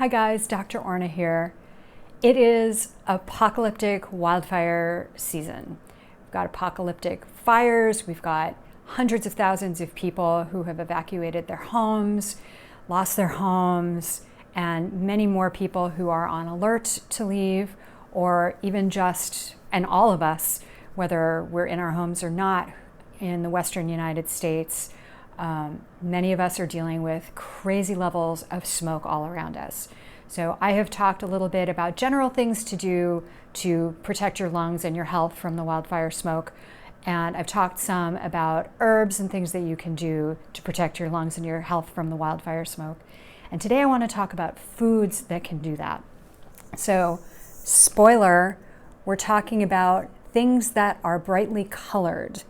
Hi guys, Dr. Orna here. It is apocalyptic wildfire season. We've got apocalyptic fires, we've got hundreds of thousands of people who have evacuated their homes, lost their homes, and many more people who are on alert to leave, or even just, and all of us, whether we're in our homes or not in the Western United States, many of us are dealing with crazy levels of smoke all around us. So I have talked a little bit about general things to do to protect your lungs and your health from the wildfire smoke. And I've talked some about herbs and things that you can do to protect your lungs and your health from the wildfire smoke. And today I want to talk about foods that can do that. So, spoiler, we're talking about things that are brightly colored.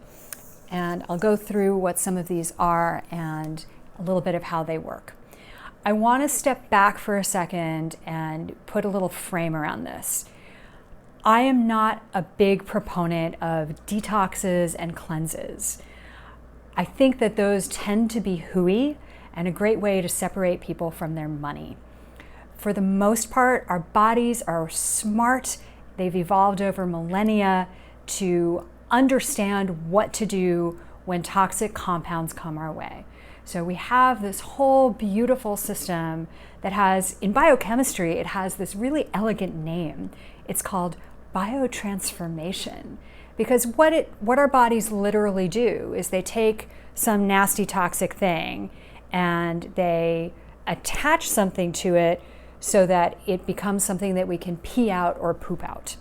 And I'll go through what some of these are and a little bit of how they work. I want to step back for a second and put a little frame around this. I am not a big proponent of detoxes and cleanses. I think that those tend to be hooey and a great way to separate people from their money. For the most part, our bodies are smart. They've evolved over millennia to understand what to do when toxic compounds come our way. So we have this whole beautiful system that has, in biochemistry, it has this really elegant name. It's called Biotransformation. Because what our bodies literally do is they take some nasty toxic thing and they attach something to it so that it becomes something that we can pee out or poop out.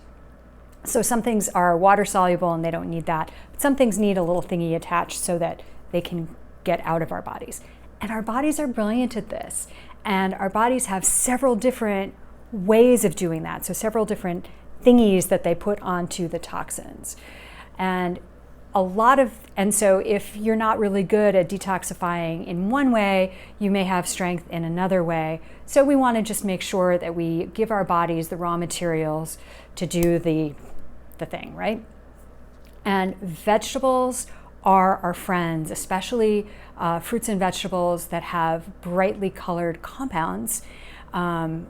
So some things are water soluble and they don't need that, but some things need a little thingy attached so that they can get out of our bodies. And our bodies are brilliant at this. And our bodies have several different ways of doing that. So several different thingies that they put onto the toxins. And so if you're not really good at detoxifying in one way, you may have strength in another way. So we want to just make sure that we give our bodies the raw materials to do the thing, right? And vegetables are our friends, especially fruits and vegetables that have brightly colored compounds,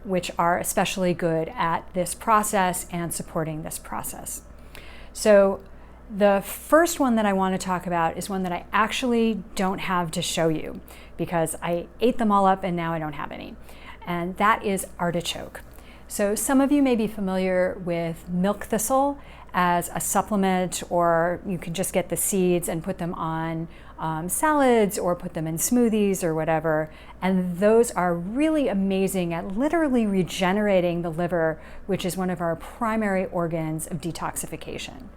which are especially good at this process and supporting this process. So the first one that I want to talk about is one that I actually don't have to show you because I ate them all up and now I don't have any. And that is artichoke. So some of you may be familiar with milk thistle as a supplement, or you can just get the seeds and put them on salads or put them in smoothies or whatever. And those are really amazing at literally regenerating the liver, which is one of our primary organs of detoxification.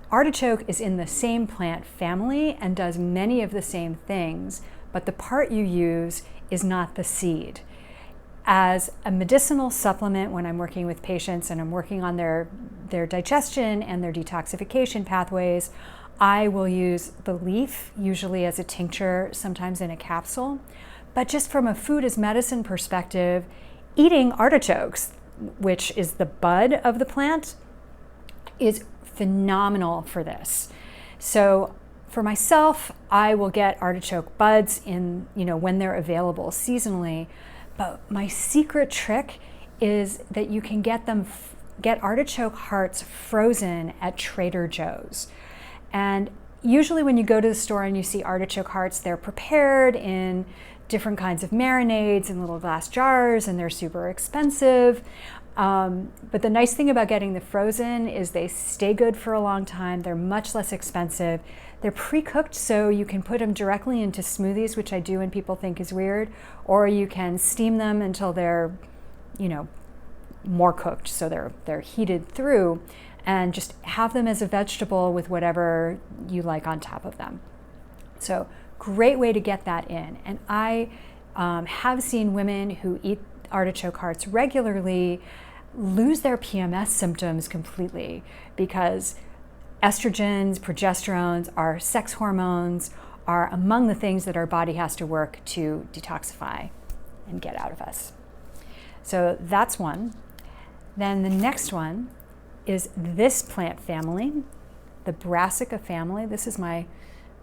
Artichoke is in the same plant family and does many of the same things, but the part you use is not the seed. As a medicinal supplement, when I'm working with patients and I'm working on their digestion and their detoxification pathways, I will use the leaf, usually as a tincture, sometimes in a capsule. But just from a food as medicine perspective, eating artichokes, which is the bud of the plant, is phenomenal for this. So for myself, I will get artichoke buds in, when they're available seasonally. But my secret trick is that you can get artichoke hearts frozen at Trader Joe's. And usually when you go to the store and you see artichoke hearts, they're prepared in different kinds of marinades in little glass jars, and they're super expensive. But the nice thing about getting the frozen is they stay good for a long time. They're much less expensive. They're pre-cooked, so you can put them directly into smoothies, which I do and people think is weird, or you can steam them until they're, more cooked, so they're heated through, and just have them as a vegetable with whatever you like on top of them. So great way to get that in. And I have seen women who eat artichoke hearts regularly lose their PMS symptoms completely because estrogens, progesterones, our sex hormones are among the things that our body has to work to detoxify and get out of us. So that's one. Then the next one is this plant family, the Brassica family. This is my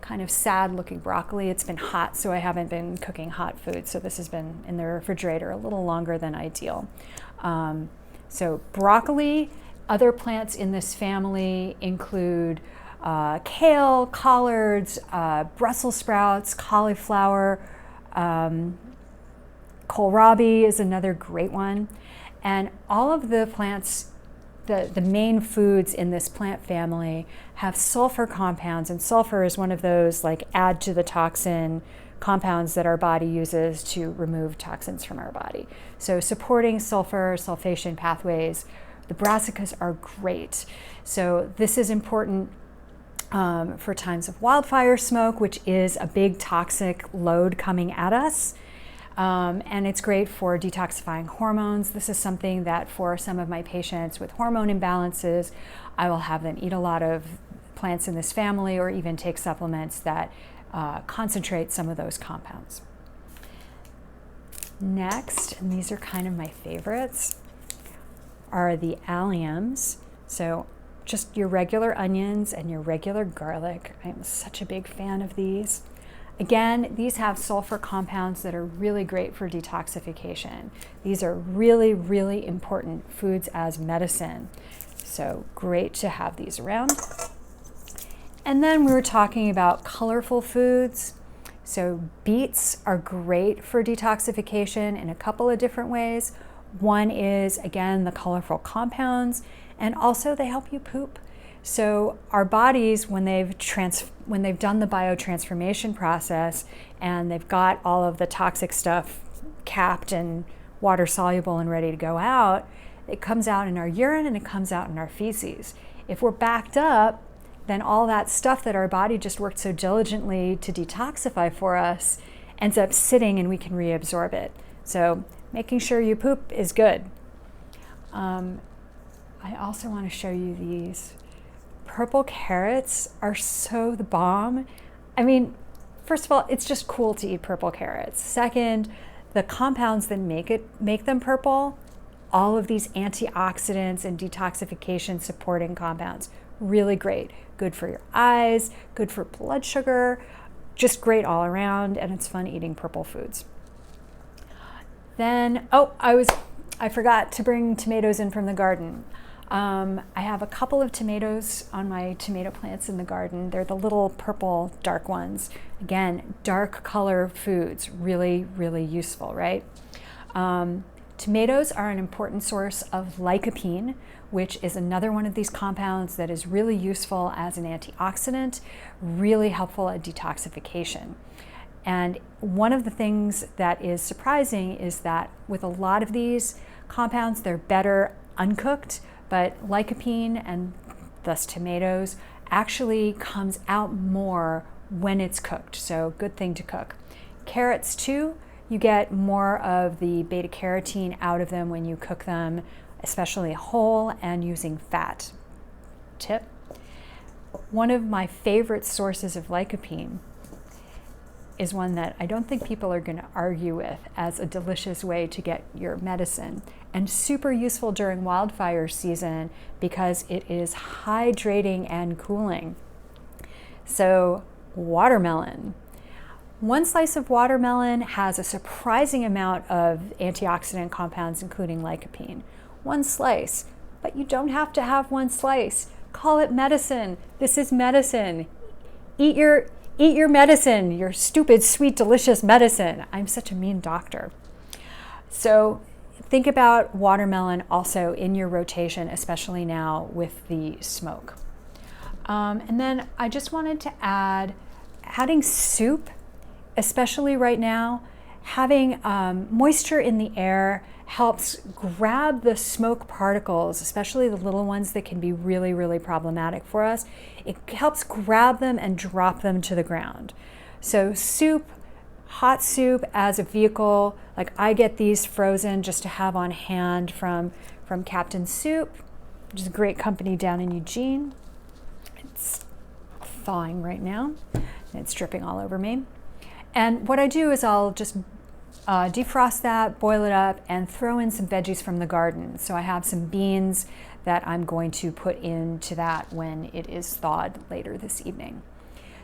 kind of sad looking broccoli. It's been hot, so I haven't been cooking hot food. So this has been in the refrigerator a little longer than ideal. So broccoli, other plants in this family include kale, collards, Brussels sprouts, cauliflower, kohlrabi is another great one. And all of the plants, the main foods in this plant family have sulfur compounds, and sulfur is one of those like add to the toxin compounds that our body uses to remove toxins from our body. So supporting sulfur sulfation pathways, the Brassicas are great. So this is important for times of wildfire smoke, which is a big toxic load coming at us. And it's great for detoxifying hormones. This is something that for some of my patients with hormone imbalances, I will have them eat a lot of plants in this family or even take supplements that concentrate some of those compounds. Next, and these are kind of my favorites, are the Alliums. So just your regular onions and your regular garlic. I'm such a big fan of these. Again, these have sulfur compounds that are really great for detoxification. These are really, really important foods as medicine. So great to have these around. And then we were talking about colorful foods. So beets are great for detoxification in a couple of different ways. One is, again, the colorful compounds, and also they help you poop. So our bodies, when they've done the biotransformation process and they've got all of the toxic stuff capped and water soluble and ready to go out, it comes out in our urine and it comes out in our feces. If we're backed up, then all that stuff that our body just worked so diligently to detoxify for us ends up sitting and we can reabsorb it. So making sure you poop is good. I also want to show you these. Purple carrots are so the bomb. I mean, first of all, it's just cool to eat purple carrots. Second, the compounds that make them purple, all of these antioxidants and detoxification supporting compounds, really great. Good for your eyes, good for blood sugar, just great all around, and it's fun eating purple foods. Then, I forgot to bring tomatoes in from the garden. I have a couple of tomatoes on my tomato plants in the garden. They're the little purple dark ones. Again, dark color foods, really, really useful, right? Tomatoes are an important source of lycopene, which is another one of these compounds that is really useful as an antioxidant, really helpful at detoxification. And one of the things that is surprising is that with a lot of these compounds, they're better uncooked, but lycopene and thus tomatoes actually comes out more when it's cooked. So good thing to cook. Carrots too, you get more of the beta carotene out of them when you cook them, especially whole and using fat. Tip. One of my favorite sources of lycopene is one that I don't think people are going to argue with as a delicious way to get your medicine, and super useful during wildfire season because it is hydrating and cooling. So watermelon. One slice of watermelon has a surprising amount of antioxidant compounds, including lycopene. One slice, but you don't have to have one slice. Call it medicine. This is medicine. Eat your medicine, your stupid, sweet, delicious medicine. I'm such a mean doctor. So think about watermelon also in your rotation, especially now with the smoke. And then I just wanted to adding soup, especially right now, having moisture in the air helps grab the smoke particles, especially the little ones that can be really, really problematic for us. It helps grab them and drop them to the ground. So soup, hot soup as a vehicle, like I get these frozen just to have on hand from Captain Soup, which is a great company down in Eugene. It's thawing right now, and it's dripping all over me. And what I do is I'll just defrost that, boil it up, and throw in some veggies from the garden. So I have some beans that I'm going to put into that when it is thawed later this evening.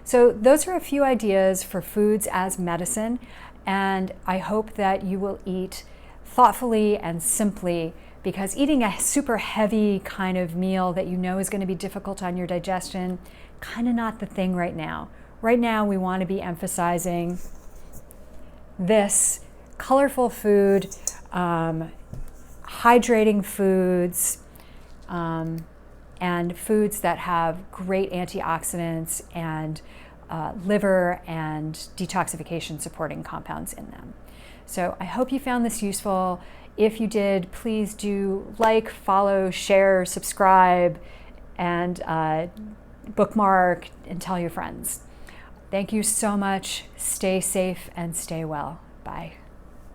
So those are a few ideas for foods as medicine, and I hope that you will eat thoughtfully and simply, because eating a super heavy kind of meal that you know is going to be difficult on your digestion, kind of not the thing right now. Right now we want to be emphasizing this colorful food, hydrating foods, and foods that have great antioxidants and liver and detoxification supporting compounds in them. So I hope you found this useful. If you did, please do like, follow, share, subscribe, and bookmark and tell your friends. Thank you so much. Stay safe and stay well. Bye.